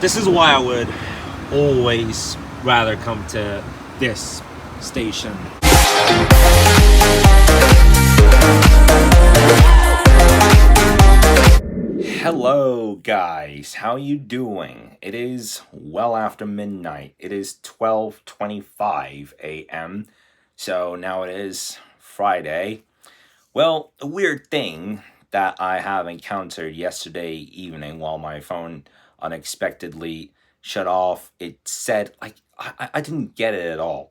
This is why I would always rather come to this station. Hello guys, how you doing? It is well after midnight. It is 12:25 a.m. So now it is Friday. Well, a weird thing that I have encountered yesterday evening while my phone unexpectedly shut off. It said, I didn't get it at all.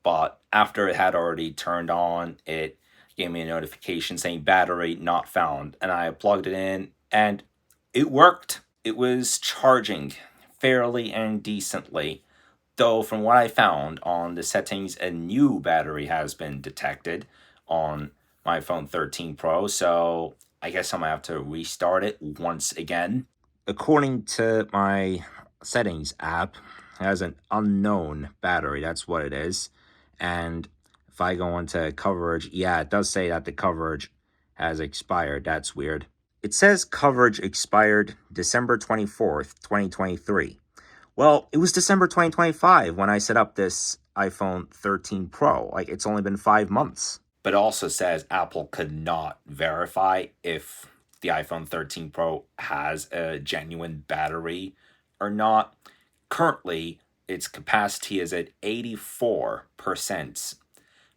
But after it had already turned on, it gave me a notification saying battery not found. And I plugged it in and it worked. It was charging fairly and decently. Though from what I found on the settings, a new battery has been detected on my iPhone 13 Pro. So I guess I'm going to have to restart it once again. According to my settings app, it has an unknown battery. That's what it is. And if I go into coverage, yeah, it does say that the coverage has expired. That's weird. It says coverage expired December 24th, 2023. Well, it was December 2025 when I set up this iPhone 13 Pro. Like, it's only been 5 months. But it also says Apple could not verify if the iPhone 13 Pro has a genuine battery or not. Currently, its capacity is at 84%.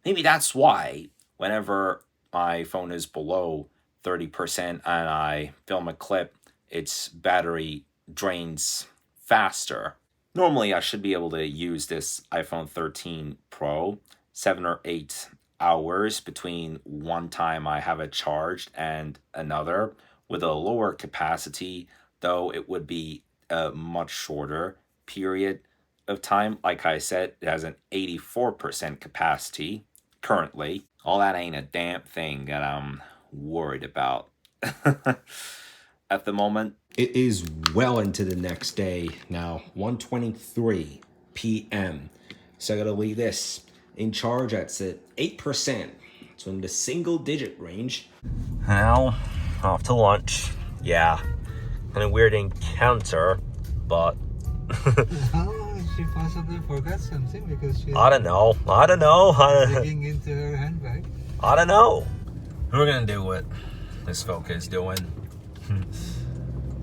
Maybe that's why whenever my phone is below 30% and I film a clip, its battery drains faster. Normally, I should be able to use this iPhone 13 Pro 7 or 8 hours between one time I have it charged and another. With a lower capacity, though, it would be a much shorter period of time. Like I said, it has an 84% capacity currently. All that ain't a damn thing that I'm worried about at the moment. It is well into the next day now, 1:23 p.m. So I gotta leave this in charge. That's at 8%. So in the single digit range. Now, off to lunch. Yeah, kind of weird encounter, but She possibly forgot something because she's I don't know. digging into her handbag. I don't know. We're gonna do what this folk is doing.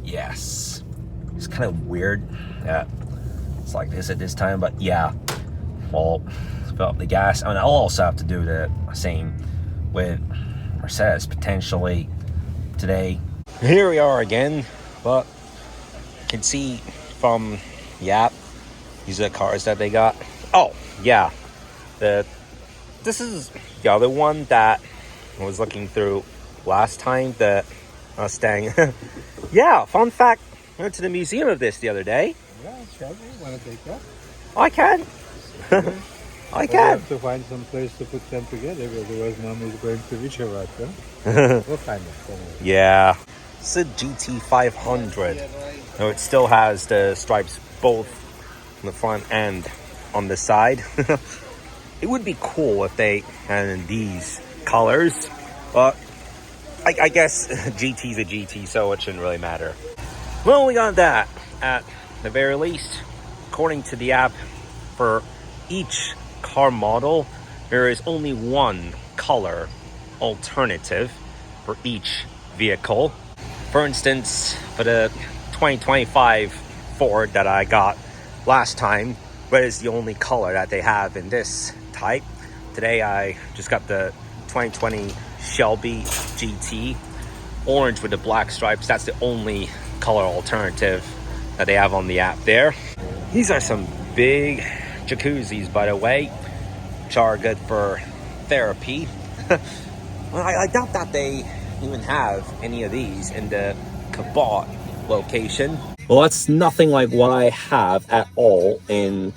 Yes. It's kind of weird that it's like this at this time, but yeah. Well, fill up the gas. I mean, I'll also have to do the same with Mercedes potentially today. Here we are again, but you can see from the app, these are the cars that they got. Oh, yeah. This is the other one that I was looking through last time, the Mustang. Yeah, fun fact, I went to the museum of this the other day. Yeah, Shelby, want to take that? I can. I We can. have to find some place to put them together, otherwise mom is going to reach about them. We'll find it. Yeah. It's a GT500. No, it still has the stripes both on the front and on the side. It would be cool if they had in these colors, but I guess GT's a GT, so it shouldn't really matter. Well, we got that at the very least. According to the app, for each car model, there is only one color alternative for each vehicle. For instance, for the 2025 Ford that I got last time, red is the only color that they have in this type. Today I just got the 2020 Shelby GT, orange with the black stripes. That's the only color alternative that they have on the app there. These are some big jacuzzis, by the way, which are good for therapy. I doubt that they even have any of these in the Kabot location. Well, that's nothing like what I have at all in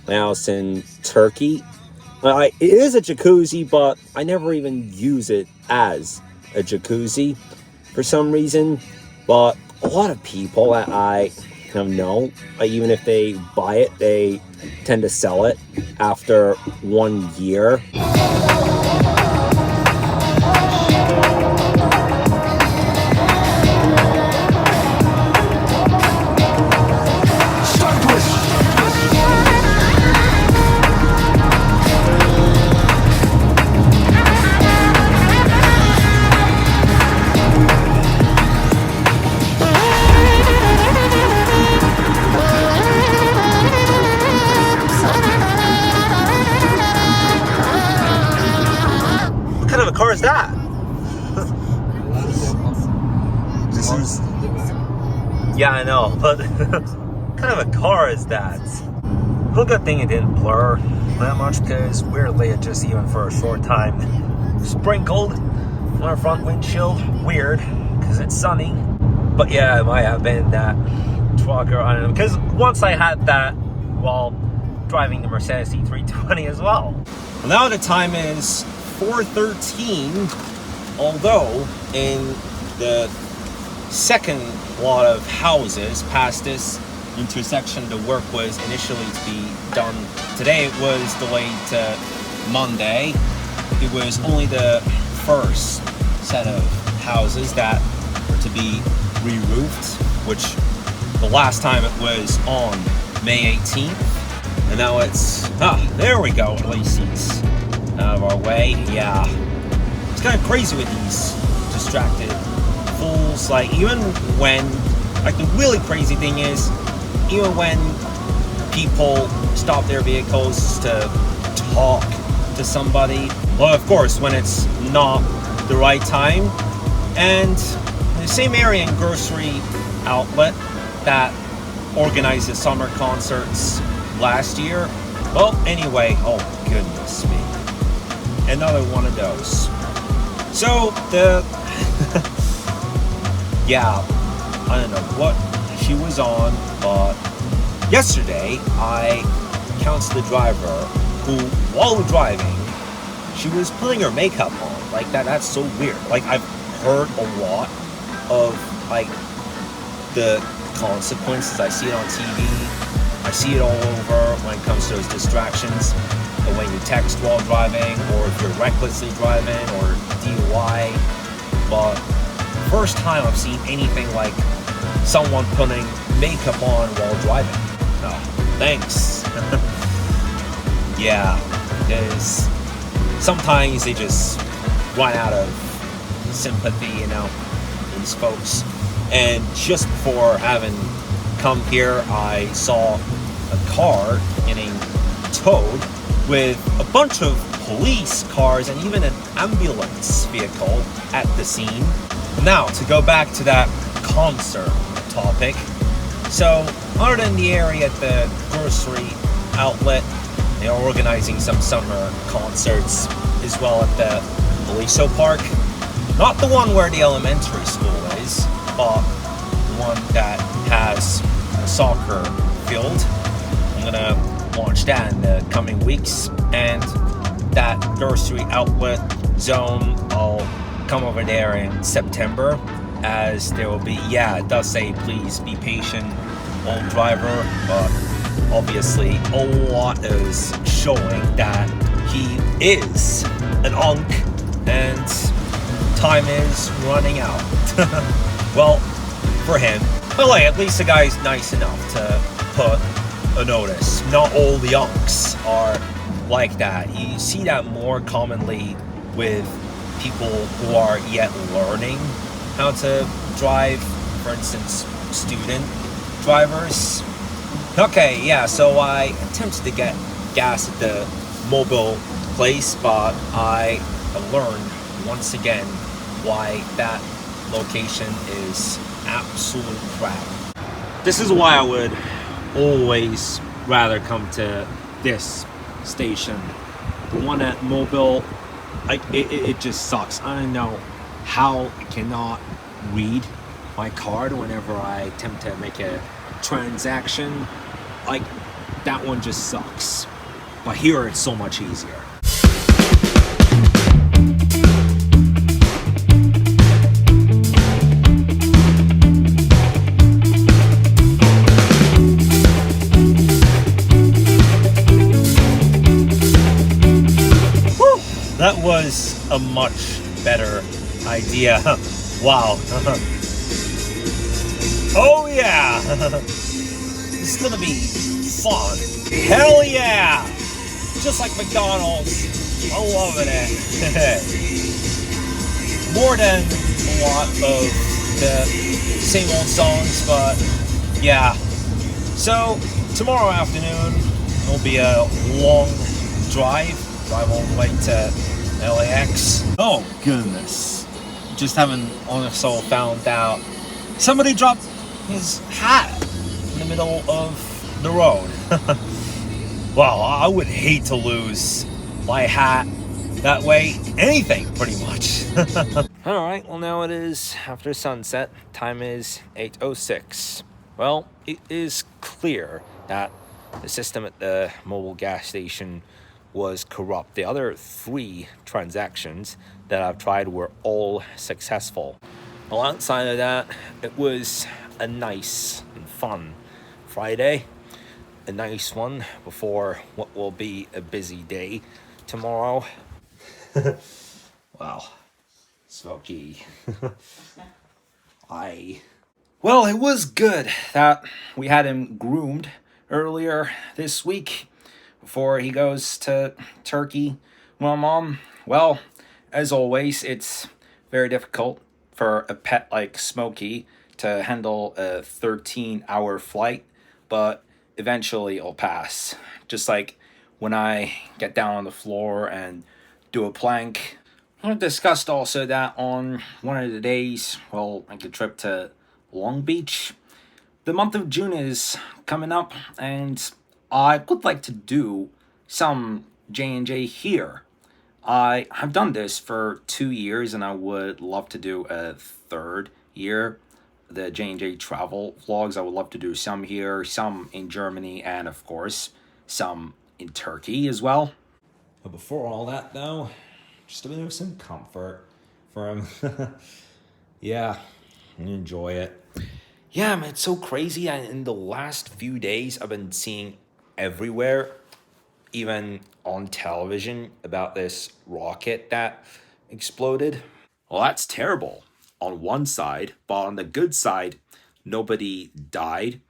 my house in Turkey. It is a jacuzzi, but I never even use it as a jacuzzi for some reason. But a lot of people that I know, even if they buy it, they tend to sell it after 1 year. car is that? This is... Yeah, I know, but what kind of a car is that? Well, good thing it didn't blur that much, because weirdly it just, even for a short time, sprinkled on our front windshield. Weird, because it's sunny. But yeah, it might have been that truck, or I don't know, because once I had that while driving the Mercedes C320 as well. Well, now the time is 4:13, although in the second lot of houses past this intersection, the work was initially to be done today. It was delayed to Monday. It was only the first set of houses that were to be re-roofed, which the last time it was on May 18th, and now it's, there we go, at least it's out of our way. Yeah, it's kind of crazy with these distracted fools. Like, even when, like, the really crazy thing is, even when people stop their vehicles to talk to somebody, well, of course, when it's not the right time. And the same area in grocery outlet that organized the summer concerts last year. Well, anyway, oh goodness me, another one of those. So the yeah, I don't know what she was on, but yesterday I encountered the driver who, while driving, she was putting her makeup on. Like, that's so weird. Like, I've heard a lot of, like, the consequences. I see it on TV. I see it all over when it comes to those distractions. And when you text while driving, or if you're recklessly driving, or DUI. But first time I've seen anything like someone putting makeup on while driving. No, thanks. Yeah, because sometimes they just run out of sympathy, you know, these folks. And just before having come here, I saw a car getting towed with a bunch of police cars and even an ambulance vehicle at the scene. Now, to go back to that concert topic. So, other than the area at the grocery outlet, they're organizing some summer concerts as well at the Aliso Park. Not the one where the elementary school is, but the one that has a soccer field. I'm gonna launch that in the coming weeks, and that grocery outlet zone, I'll come over there in September, as there will be, yeah, it does say please be patient, old driver, but obviously a lot is showing that he is an unk and time is running out. Well, for him. But like, at least the guy's nice enough to put a notice. Not all the unks are like that. You see that more commonly with people who are yet learning how to drive, for instance, student drivers. Okay, yeah, so I attempted to get gas at the mobile place, but I have learned once again why that location is absolute crap. This is why I would always rather come to this station. The one at Mobile, like, it just sucks. I don't know how I cannot read my card whenever I attempt to make a transaction. Like, that one just sucks. But here it's so much easier. That was a much better idea. Wow. Oh yeah! This is gonna be fun. Hell yeah! Just like McDonald's. I'm loving it. More than a lot of the same old songs, but yeah. So, tomorrow afternoon will be a long drive all the way to LAX. Oh goodness. Just haven't also found out somebody dropped his hat in the middle of the road. Well, I would hate to lose my hat that way. Anything, pretty much. Alright, well now it is after sunset. Time is 8:06. Well, it is clear that the system at the mobile gas station was corrupt. The other 3 transactions that I've tried were all successful. Well, outside of that, it was a nice and fun Friday. A nice one before what will be a busy day tomorrow. Wow. Smoky. Well, it was good that we had him groomed earlier this week before he goes to Turkey. Well, Mom, well, as always, it's very difficult for a pet like Smokey to handle a 13-hour flight, but eventually it'll pass. Just like when I get down on the floor and do a plank. I discussed also that on one of the days, well, like a trip to Long Beach. The month of June is coming up, and I would like to do some J&J here. I have done this for 2 years, and I would love to do a 3rd year. The J&J travel vlogs, I would love to do some here, some in Germany, and of course, some in Turkey as well. But before all that, though, just a bit of some comfort for him. Yeah, enjoy it. Yeah, man, it's so crazy. And in the last few days, I've been seeing everywhere, even on television, about this rocket that exploded. Well, that's terrible on one side, but on the good side, nobody died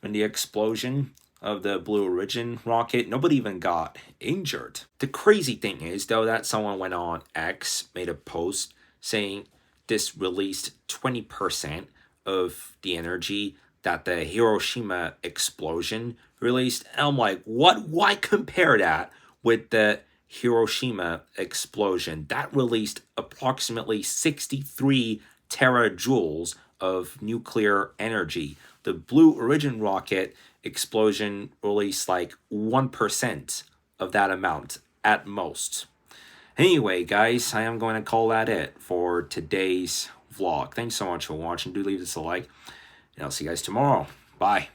in the explosion of the Blue Origin rocket. Nobody even got injured. The crazy thing is, though, that someone went on X, made a post saying this released 20% of the energy that the Hiroshima explosion released. And I'm like, what? Why compare that with the Hiroshima explosion? That released approximately 63 terajoules of nuclear energy. The Blue Origin rocket explosion released like 1% of that amount at most. Anyway, guys, I am going to call that it for today's vlog. Thanks so much for watching. Do leave us a like, and I'll see you guys tomorrow. Bye.